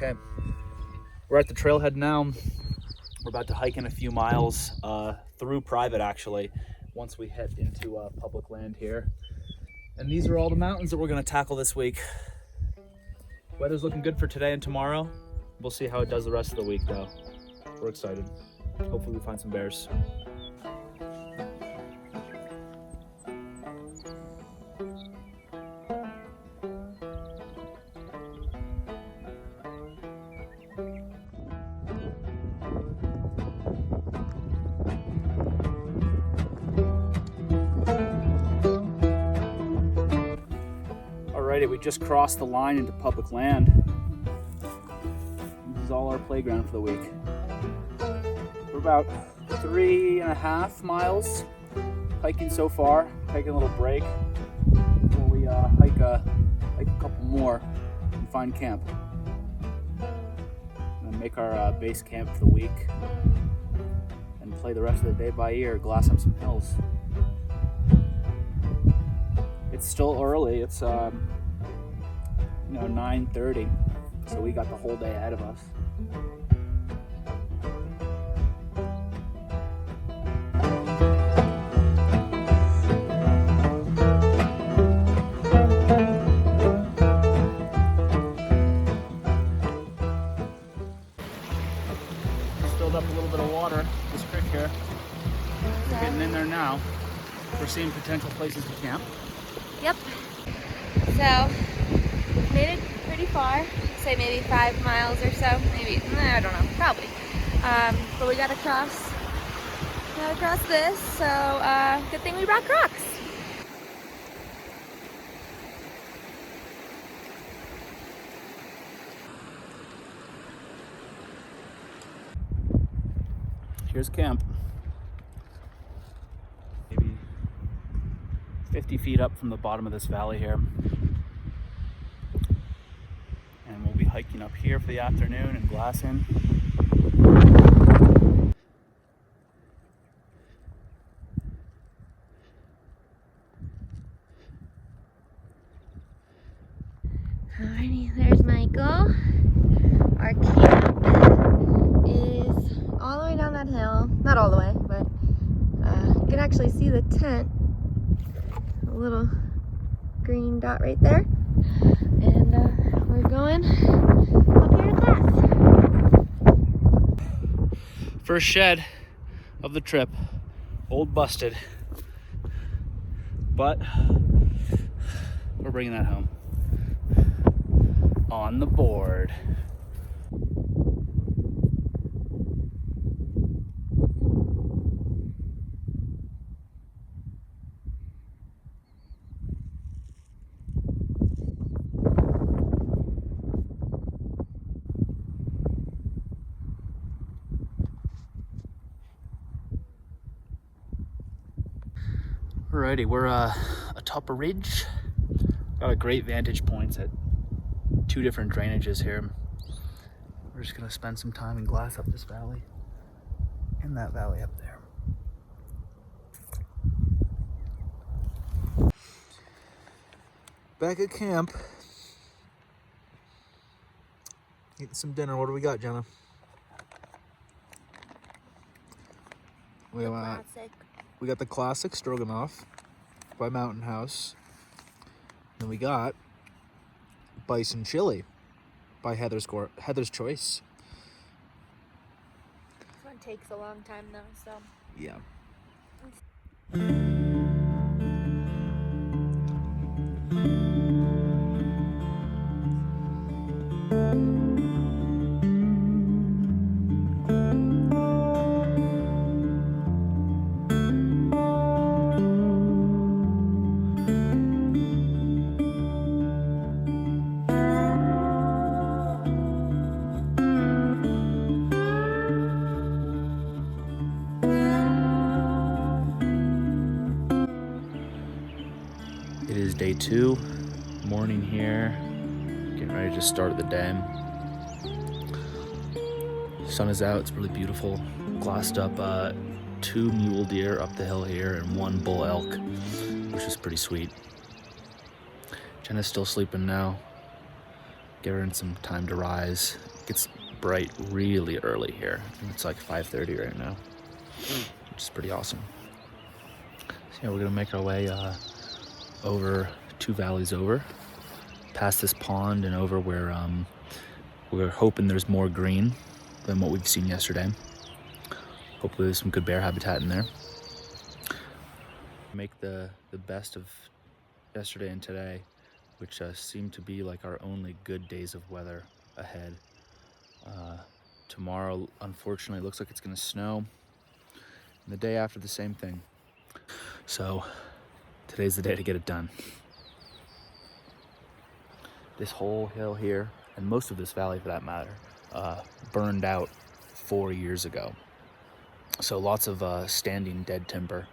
Okay, we're at the trailhead now. We're about to hike in a few miles through private, actually, once we head into public land here. And these are all the mountains that we're gonna tackle this week. Weather's looking good for today and tomorrow. We'll see how it does the rest of the week though. We're excited. Hopefully we find some bears. Alrighty, we just crossed the line into public land. This is all our playground for the week. We're about 3.5 miles hiking so far. Taking a little break before we hike a couple more and find camp. And make our base camp for the week and play the rest of the day by ear, glass up some hills. It's still early. It's 9:30, so we got the whole day ahead of us. Filled up a little bit of water, this creek here. We're getting in there now. We're seeing potential places to camp. Yep. So, made it pretty far. Say maybe 5 miles or so. Maybe, I don't know, probably. But we gotta cross this, so good thing we brought Crocs. Here's camp. Maybe 50 feet up from the bottom of this valley here. And we'll be hiking up here for the afternoon and glassing. Alrighty, there's Michael. Our camp is all the way down that hill. Not all the way, but you can actually see the tent. A little green dot right there. And we're going up here to class. First shed of the trip. Old busted. But we're bringing that home. On the board. Alrighty, we're atop a ridge. Got a great vantage points at 2 different drainages here. We're just gonna spend some time and glass up this valley and that valley up there. Back at camp. Eating some dinner. What do we got, Jenna? We got the classic stroganoff by Mountain House. Then we got bison chili by Heather's Choice. This one takes a long time though, so. Yeah. It is day 2, morning here, getting ready to start the day. Sun is out, it's really beautiful. Glassed up 2 mule deer up the hill here and 1 bull elk, which is pretty sweet. Jenna's still sleeping now. give her some time to rise. It gets bright really early here. I think it's like 5:30 right now, which is pretty awesome. So yeah, we're gonna make our way over 2 valleys over, past this pond and over where we're hoping there's more green than what we've seen yesterday. Hopefully there's some good bear habitat in there. Make the best of yesterday and today, which seem to be like our only good days of weather ahead. Tomorrow, unfortunately, looks like it's gonna snow. And the day after, the same thing. So today's the day to get it done. This whole hill here, and most of this valley for that matter, burned out 4 years ago. So lots of standing dead timber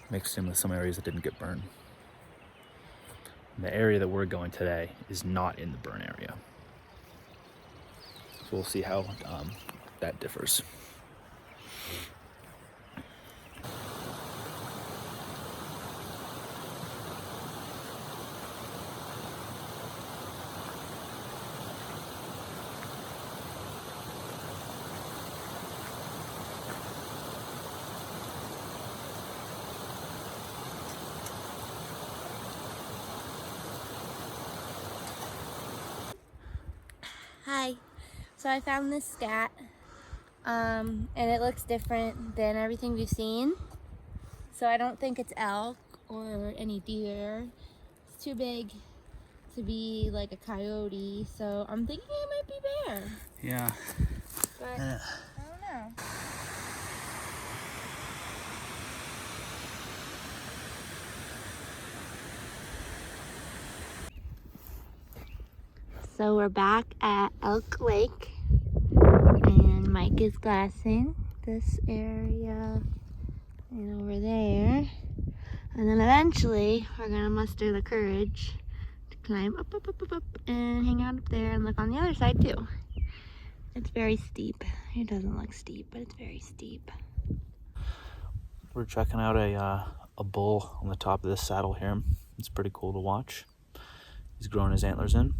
mixed in with some areas that didn't get burned. And the area that we're going today is not in the burn area. So we'll see how that differs. Hi. So I found this scat, and it looks different than everything we've seen. So I don't think it's elk or any deer. It's too big to be like a coyote, so I'm thinking it might be bear. Yeah. But I don't know. So we're back at Elk Lake, and Mike is glassing this area and over there. And then eventually we're gonna muster the courage to climb up, and hang out up there and look on the other side too. It's very steep. It doesn't look steep, but it's very steep. We're checking out a bull on the top of this saddle here. It's pretty cool to watch. He's growing his antlers in.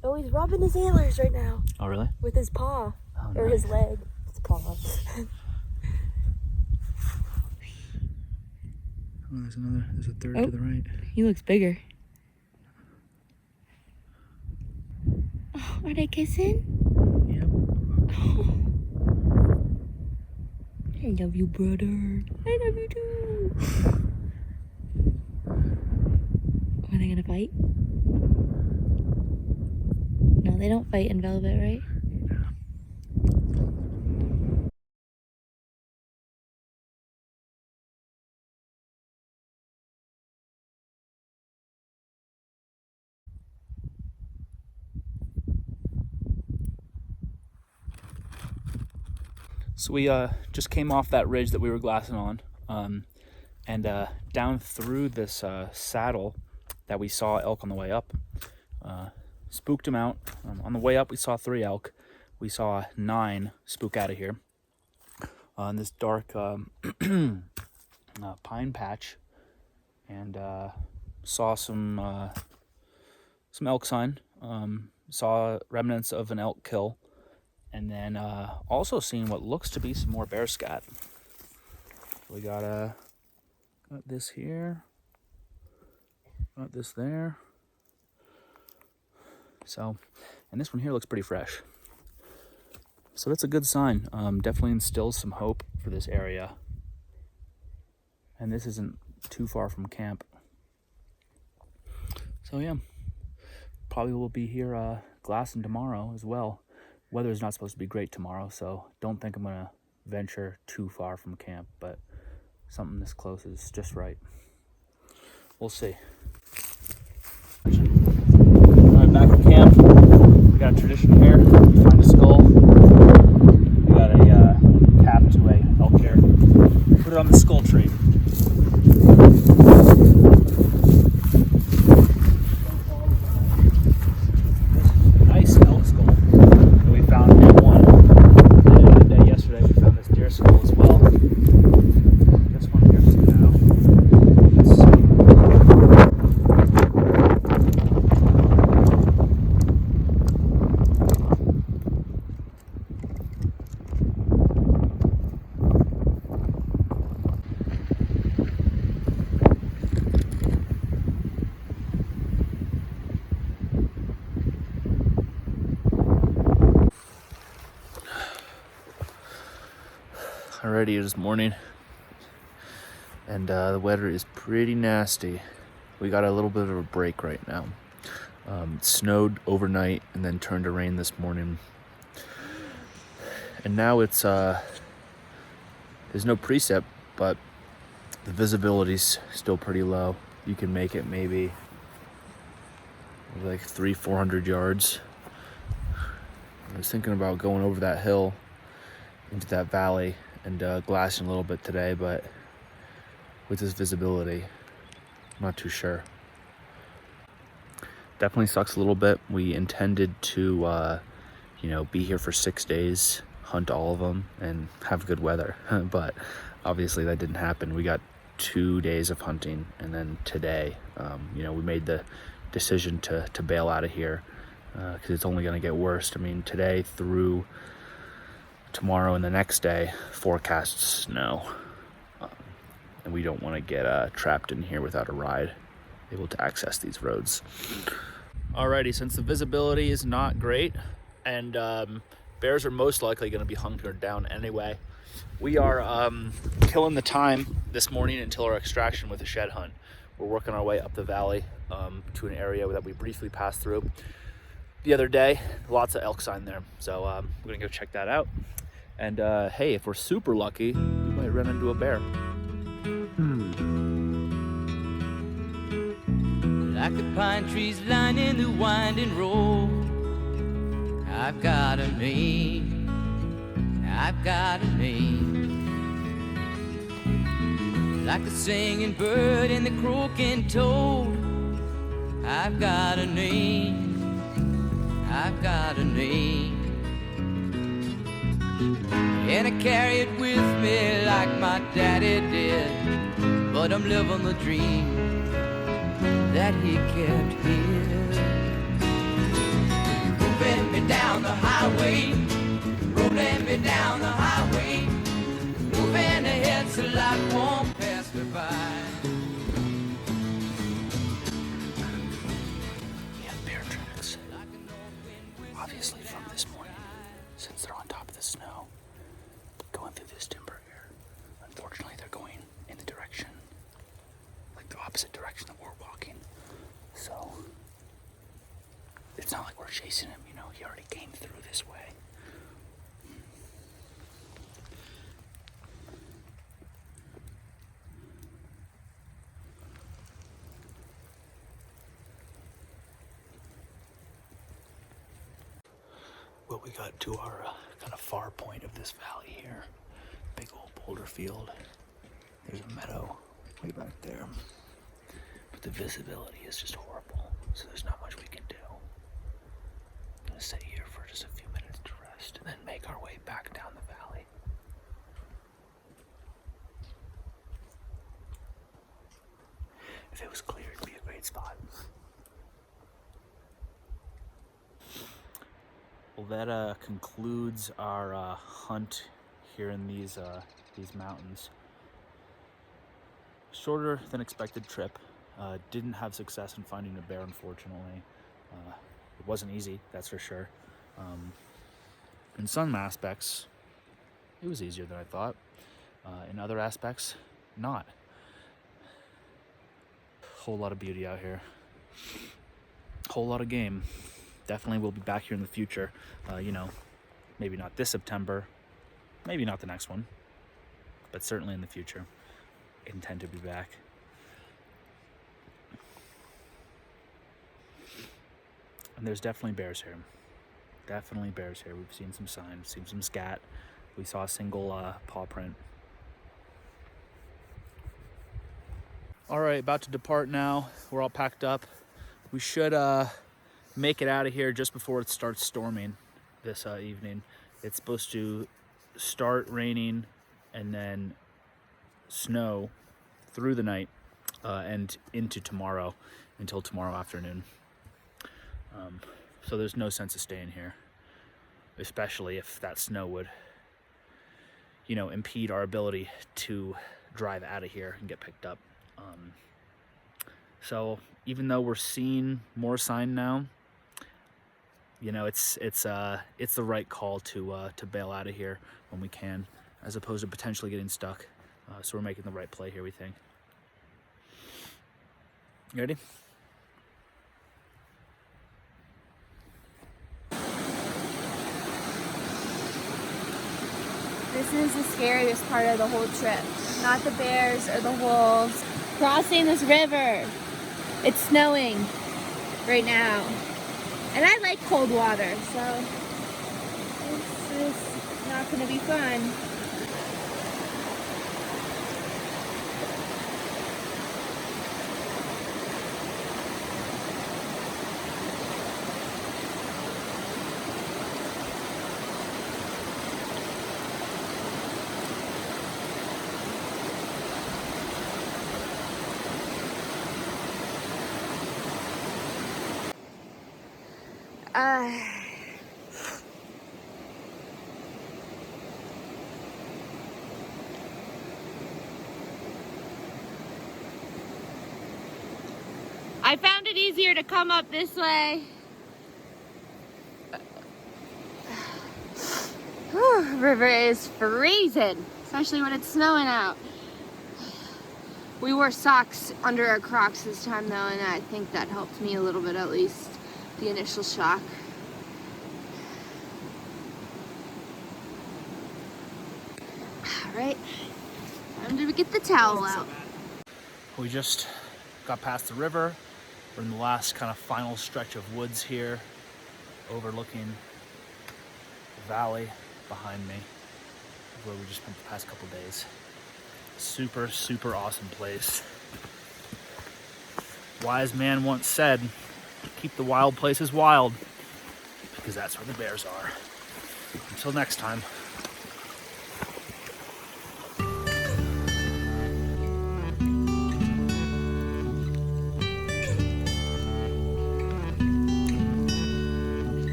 Oh, he's rubbing his antlers right now. Oh, really? With his paw. Oh, or nice. his leg. His paw. Oh, there's a third to the right. He looks bigger. Oh, are they kissing? Yep. Oh. I love you, brother. I love you too. Are they gonna fight? No, they don't fight in velvet, right? So we just came off that ridge that we were glassing on, and down through this saddle that we saw elk on the way up. Spooked him out. On the way up, we saw 3 elk. We saw 9 spook out of here. In this dark pine patch, and saw some elk sign. Saw remnants of an elk kill. And then also seeing what looks to be some more bear scat. We got this here, got this there. So, and this one here looks pretty fresh. So that's a good sign. Definitely instills some hope for this area. And this isn't too far from camp. So yeah, probably will be here glassing tomorrow as well. Weather's not supposed to be great tomorrow, so don't think I'm gonna venture too far from camp, but something this close is just right. We'll see. Alright, back at camp. We got a tradition here. We find a skull. We got a cap to a elk hair. Put it on the skull tree. Nice elk skull that we found in one. And the other day, yesterday, we found this deer skull as well. This one here just now. Let's see. Alrighty, this morning, and the weather is pretty nasty. We got a little bit of a break right now. It snowed overnight and then turned to rain this morning. And now it's, there's no precip, but the visibility's still pretty low. You can make it maybe like 300-400 yards. I was thinking about going over that hill into that valley and glassing a little bit today, but with this visibility, I'm not too sure. Definitely sucks a little bit. We intended to, be here for 6 days, hunt all of them, and have good weather. But obviously that didn't happen. We got 2 days of hunting, and then today, we made the decision to bail out of here because it's only going to get worse. I mean, today through tomorrow and the next day, forecast snow. And we don't want to get trapped in here without a ride, able to access these roads. Alrighty, since the visibility is not great and bears are most likely going to be hunkered down anyway, we are killing the time this morning until our extraction with a shed hunt. We're working our way up the valley to an area that we briefly passed through the other day. Lots of elk sign there, so we're gonna go check that out. And hey, if we're super lucky, we might run into a bear. Like the pine trees lining the winding road, I've got a name, I've got a name. Like the singing bird and the croaking toad, I've got a name, I've got a name. And I carry it with me like my daddy did, but I'm living the dream that he kept here. Moving me down the highway, rolling me down the highway, moving ahead so life won't pass me by. Yeah, bear tracks. Obviously from this morning, since they're on top of the snow, going through this timber here. Unfortunately, they're going in the direction, like the opposite direction that we're walking. So it's not like we're chasing him, he already came through this way. Well, we got to our kind of far point of this valley here. Big old boulder field. There's a meadow way back there. But the visibility is just horrible, so there's not much we can do. I'm gonna sit here for just a few minutes to rest and then make our way back down the valley. If it was clear, it'd be a great spot. Well, that concludes our hunt here in these mountains. Shorter than expected trip. Didn't have success in finding a bear, unfortunately. It wasn't easy, that's for sure. In some aspects, it was easier than I thought. In other aspects, not. Whole lot of beauty out here. Whole lot of game. Definitely will be back here in the future. Maybe not this September, maybe not the next one, but certainly in the future. Intend to be back. And there's definitely bears here. Definitely bears here. We've seen some signs, seen some scat. We saw a single paw print. All right, about to depart now. We're all packed up. We should make it out of here just before it starts storming this evening. It's supposed to start raining and then snow through the night and into tomorrow, until tomorrow afternoon. So there's no sense of staying here, especially if that snow would, impede our ability to drive out of here and get picked up. So even though we're seeing more sign now, it's the right call to bail out of here when we can. as opposed to potentially getting stuck. So we're making the right play here, we think. You ready? This is the scariest part of the whole trip. Not the bears or the wolves. Crossing this river. It's snowing right now. And I like cold water, so this is not going to be fun. I found it easier to come up this way. River is freezing, especially when it's snowing out. We wore socks under our Crocs this time though, and I think that helped me a little bit, at least the initial shock. All right, time to get the towel out. We just got past the river. We're in the last kind of final stretch of woods here, overlooking the valley behind me, where we just spent the past couple days. Super, super awesome place. Wise man once said, keep the wild places wild, because that's where the bears are. Until next time.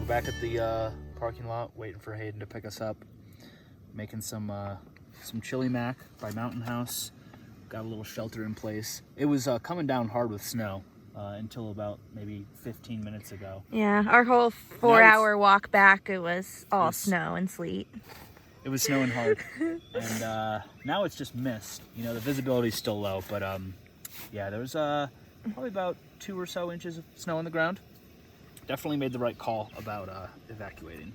Back at the parking lot, waiting for Hayden to pick us up. Making some chili mac by Mountain House. Got a little shelter in place. It was coming down hard with snow until about maybe 15 minutes ago. Yeah, our whole 4-hour walk back, it was all snow and sleet. It was snowing hard, and now it's just mist. You know, the visibility's still low, but yeah, there was probably about 2 or so inches of snow on the ground. Definitely made the right call about evacuating.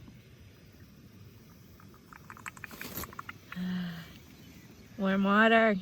Warm water.